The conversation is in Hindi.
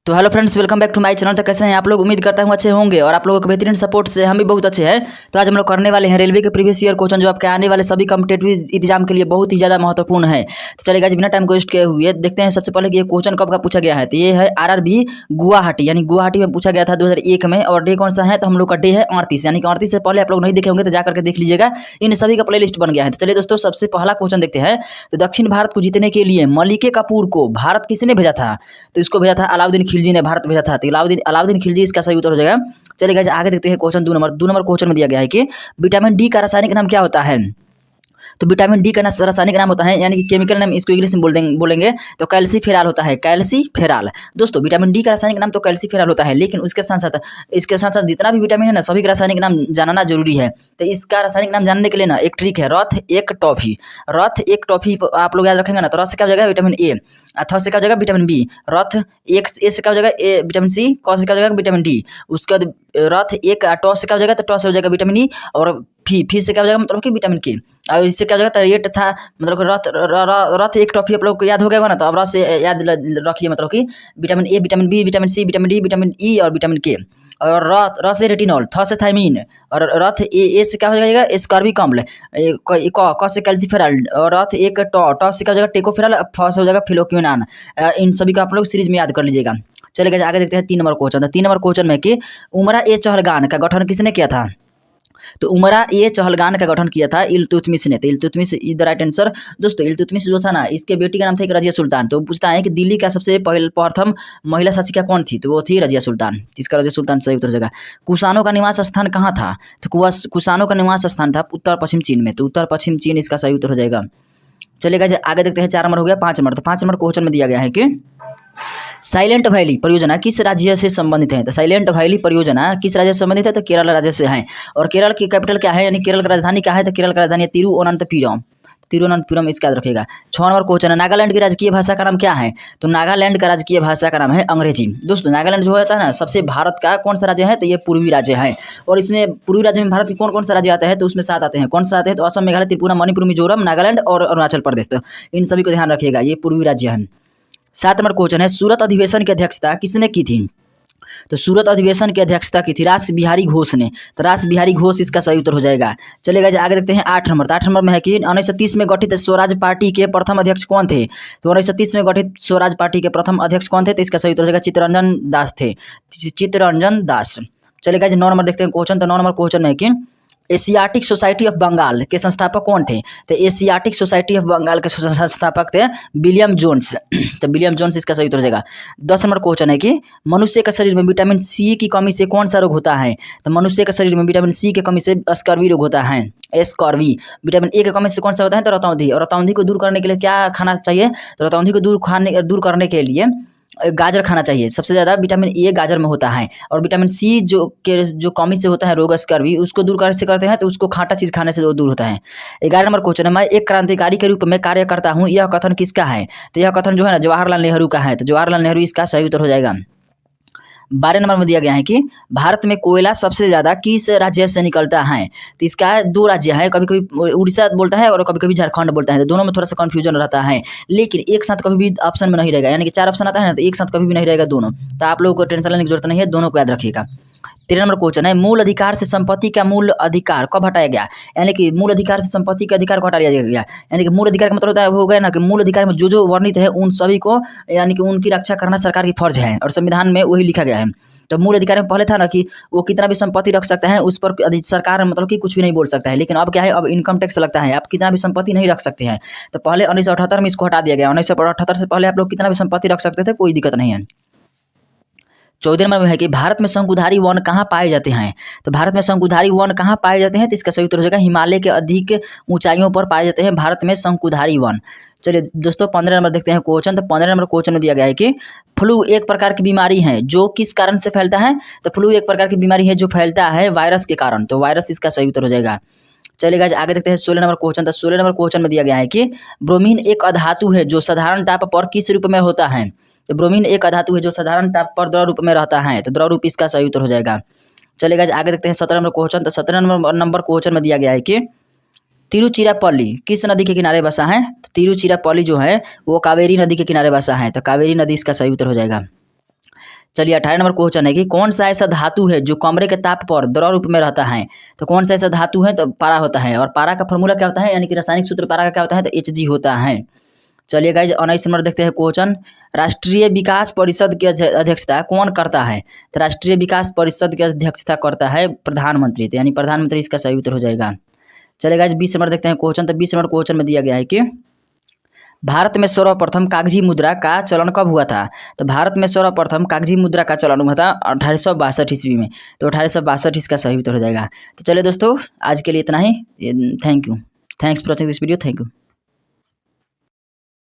तो hello friends, welcome back to my channel. तो कैसे हैं आप लोग? उम्मीद करता हूँ अच्छे होंगे और आप लोगों के बेहतरीन सपोर्ट से हम भी बहुत अच्छे हैं। तो आज हम लोग करने वाले हैं रेलवे के प्रीवियस ईयर क्वेश्चन, जो आपके आने वाले सभी कॉम्पिटेटिव एग्जाम के लिए बहुत ही ज़्यादा महत्वपूर्ण है। तो चलिए गाइस, बिना टाइम वेस्ट किए हुए देखते हैं सबसे पहले कि ये क्वेश्चन कब का पूछा गया है। तो ये है आरआरबी गुवाहाटी, यानी गुवाहाटी में पूछा गया था 2001 में। और डे कौन सा है? तो हम लोग का डे है 38, यानी कि 38 से पहले आप लोग नहीं देखे होंगे तो जाकर के देख लीजिएगा। इन सभी का प्ले लिस्ट बन गया है। तो चलिए दोस्तों, सबसे पहला क्वेश्चन देखते हैं। तो दक्षिण भारत को जीतने के लिए मलिके काफूर को भारत किसने भेजा था? तो इसको भेजा था अलाउद्दीन खिलजी ने भारत भेजा था। तो अलाउद्दीन खिलजी इसका सही उत्तर हो जाएगा। चलिए गाइस, आगे देखते हैं क्वेश्चन 2 नंबर क्वेश्चन में दिया गया है कि विटामिन डी का रासायनिक नाम क्या होता है? तो विटामिन डी का रासायनिक नाम होता है, यानी कि केमिकल नाम इसको इंग्लिश में बोलेंगे तो कैल्सीफेराल होता है। कैल्सीफेराल दोस्तों, विटामिन डी का रासायनिक नाम तो कैल्सीफेराल होता है, लेकिन इसके साथ साथ जितना भी विटामिन है ना, सभी का रासायनिक नाम जानना जरूरी है। तो इसका रासायनिक नाम जानने के लिए ना एक ट्रिक है, रथ एक टॉफी। रथ एक टॉफी आप लोग याद रखेंगे ना। तो रथ से क्या हो जाएगा? Vitamin A. थ से क्या हो जाएगा? Vitamin B. रथ एक ए से क्या हो जाएगा? ए विटामिन सी। क से क्या हो जाएगा? Vitamin D. उसके बाद रथ एक ट से क्या हो जाएगा? तो ट से हो जाएगा विटामिन ई। और फी से क्या हो जाएगा? मतलब कि विटामिन के। और इससे क्या हो जाएगा? तो रेट था, मतलब रथ एक टॉफी आप लोग को याद हो गया ना। तो अब रथ से याद रखिए, मतलब कि vitamin A, vitamin B, vitamin C, vitamin D, vitamin E और विटामिन के। और र से रेटिनॉल, थ से थायमीन। और रथ ए से क्या हो जाएगा? एस्कॉर्बिक अम्ल। क से कैल्सीफेरल। और रथ एक ट से क्या हो जाएगा? टेकोफेरल। फ से हो जाएगा फिलोक्विनान। इन सभी का आप लोग सीरीज में याद कर लीजिएगा। चलिए आगे देखते हैं 3 नंबर क्वेश्चन। तो 3 नंबर क्वेश्चन में कि उमरा ए चहलगान का गठन किसने किया था? तो उमरा ए चहलगान का गठन किया था इल्तुतमिश ने। तो Iltutmish is the right answer. दोस्तों इल्तुतमिश जो था ना, इसके बेटी का नाम था एक रजिया सुल्तान। तो पूछता है कि दिल्ली का सबसे प्रथम महिला शासिका कौन थी? तो वो थी रजिया सुल्तान। इसका रजिया सुल्तान सही उत्तर हो जाएगा। कुषाणों का निवास स्थान कहाँ था? तो कुषाणों का निवास स्थान था उत्तर पश्चिम चीन में। तो उत्तर पश्चिम चीन इसका सही उत्तर हो जाएगा। चलिएगा आगे देखते हैं। 4 नंबर हो गया। 5 नंबर। तो 5 नंबर क्वेश्चन में दिया गया है कि साइलेंट वैली परियोजना किस राज्य से संबंधित है? तो साइलेंट वैली परियोजना किस राज्य से संबंधित है? तो केरल राज्य से है। और केरल की कैपिटल क्या है, यानी केरल की राजधानी क्या है? तो केरल की राजधानी तिरुवनंतपुरम। तिरुवनंतपुरम इसका याद रखिएगा। 6 नंबर क्वेश्चन है, नागालैंड की राजकीय भाषा का नाम क्या है? तो नागालैंड का राजकीय भाषा का नाम है अंग्रेजी। दोस्तों नागालैंड जो होता है ना, सबसे भारत का कौन सा राज्य है? तो ये पूर्वी राज्य है। और इसमें पूर्वी राज्य में भारत के कौन कौन सा राज्य आता है? तो उसमें 7 आते हैं। कौन सा आते हैं? तो असम, मेघालय, त्रिपुरा, मणिपुर, मिजोरम, नागालैंड और अरुणाचल प्रदेश। तो इन सभी को ध्यान रखिएगा, ये पूर्वी राज्य है। 7 नंबर क्वेश्चन है, सूरत अधिवेशन की अध्यक्षता किसने की थी? तो सूरत अधिवेशन की अध्यक्षता की थी रास बिहारी घोष ने। तो रास बिहारी घोष इसका सही उत्तर हो जाएगा। चलिएगा आगे देखते हैं 8 नंबर। तो 8 नंबर में है कि 1930 में गठित स्वराज पार्टी के प्रथम अध्यक्ष कौन थे? तो 1930 में गठित स्वराज पार्टी के प्रथम अध्यक्ष कौन थे? तो इसका सही उत्तर हो जाएगा चित्तरंजन दास थे। चित्तरंजन दास। चलिएगा 9 नंबर देखते हैं क्वेश्चन। तो 9 नंबर क्वेश्चन में है कि एशियाटिक सोसाइटी ऑफ बंगाल के संस्थापक कौन थे? तो एशियाटिक सोसाइटी ऑफ बंगाल के संस्थापक थे विलियम जोन्स। तो विलियम जोन्स इसका सही उत्तर हो जाएगा। 10 नंबर क्वेश्चन है कि मनुष्य के शरीर में विटामिन सी की कमी से कौन सा रोग होता है? तो मनुष्य के शरीर में विटामिन सी की कमी से स्कर्वी रोग होता है। स्कर्वी। विटामिन ए की कमी से कौन सा होता है? तो रतौंधी। और रतौंधी को दूर करने के लिए क्या खाना चाहिए? तो रतौंधी को दूर करने के लिए गाजर खाना चाहिए। सबसे ज़्यादा विटामिन ए गाजर में होता है। और विटामिन सी जो कमी से होता है रोग स्कर्वी, उसको दूर कैसे करते हैं? तो उसको खाटा चीज़ खाने से वो दूर होता है। 11 नंबर क्वेश्चन है, मैं एक क्रांतिकारी के रूप में कार्य करता हूँ, यह कथन किसका है? तो यह कथन जो है ना, जवाहरलाल नेहरू का है। तो जवाहरलाल नेहरू इसका सही उत्तर हो जाएगा। 12 नंबर में दिया गया है कि भारत में कोयला सबसे ज़्यादा किस राज्य से निकलता है? तो इसका 2 राज्य है, कभी कभी उड़ीसा बोलता है और कभी कभी झारखंड बोलता है। तो दोनों में थोड़ा सा कन्फ्यूजन रहता है, लेकिन एक साथ कभी भी ऑप्शन में नहीं रहेगा। यानी कि 4 ऑप्शन आता है ना, तो एक साथ कभी भी नहीं रहेगा दोनों। तो आप लोगों को टेंशन लेने की जरूरत नहीं है, दोनों को याद रखिएगा। 13 नंबर क्वेश्चन है, मूल अधिकार से संपत्ति का मूल अधिकार कब हटाया गया? यानी कि मूल अधिकार से संपत्ति का अधिकार को हटा दिया गया। यानी कि मूल अधिकार का मतलब होता है, हो गया ना कि मूल अधिकार में जो वर्णित है उन सभी को, यानी कि उनकी रक्षा करना सरकार की फर्ज है और संविधान में वही लिखा गया है। तो मूल अधिकार में पहले था ना कि वो कितना भी संपत्ति रख सकता है, उस पर सरकार मतलब कि कुछ भी नहीं बोल सकता है। लेकिन अब क्या है, अब इनकम टैक्स लगता है, आप कितना भी संपत्ति नहीं रख सकते हैं। तो पहले 1978 में इसको हटा दिया गया। 1978 से पहले आप लोग कितना भी संपत्ति रख सकते थे, कोई दिक्कत नहीं है। 14 नंबर में है कि भारत में शंकुधारी वन कहाँ पाए जाते हैं? तो भारत में शंकुधारी वन कहाँ पाए जाते हैं? तो इसका सही उत्तर हो जाएगा हिमालय के अधिक ऊंचाइयों पर पाए जाते हैं भारत में शंकुधारी वन। चलिए दोस्तों 15 नंबर देखते हैं क्वेश्चन। तो 15 नंबर क्वेश्चन में दिया गया है कि फ्लू एक प्रकार की बीमारी है जो किस कारण से फैलता है? तो फ्लू एक प्रकार की बीमारी है जो फैलता है वायरस के कारण। तो वायरस इसका सही उत्तर हो जाएगा। चलिएगा आगे देखते हैं 16 नंबर क्वेश्चन। तो 16 नंबर क्वेश्चन में दिया गया है कि ब्रोमीन एक अधातु है जो साधारण ताप पर किस रूप में होता है? तो ब्रोमीन एक अधातु है जो साधारण ताप पर द्रव रूप में रहता है। तो द्रव रूप इसका सही उत्तर हो जाएगा। चलिएगा आगे देखते हैं 17 नंबर क्वेश्चन। तो 17 नंबर क्वेश्चन में दिया गया है कि तिरुचिरापल्ली किस नदी के किनारे बसा है? तिरुचिरापल्ली जो है वो कावेरी नदी के किनारे बसा है। तो कावेरी नदी इसका सही उत्तर हो जाएगा। चलिए 18 नंबर क्वेश्चन है कि कौन सा ऐसा धातु है जो कमरे के ताप पर द्रव रूप में रहता है। तो कौन सा ऐसा धातु है, तो पारा होता है। और पारा का फॉर्मूला क्या होता है, यानी कि रासायनिक सूत्र पारा का क्या होता है, तो Hg होता है। चलिए गाइज 19 नंबर देखते हैं क्वेश्चन, राष्ट्रीय विकास परिषद की अध्यक्षता कौन करता है। तो राष्ट्रीय विकास परिषद की अध्यक्षता करता है प्रधानमंत्री, तो यानी प्रधानमंत्री इसका सही उत्तर हो जाएगा। चलिए गाइज 20 नंबर देखते हैं क्वेश्चन, तो 20 नंबर क्वेश्चन में दिया गया है कि भारत में सर्वप्रथम कागजी मुद्रा का चलन कब हुआ था। तो भारत में सर्वप्रथम कागजी मुद्रा का चलन हुआ था 1862 ईस्वी में, तो 1862 इसका सही उत्तर हो जाएगा। तो चलिए दोस्तों आज के लिए इतना ही, thank you, thanks for watching this video, thank you.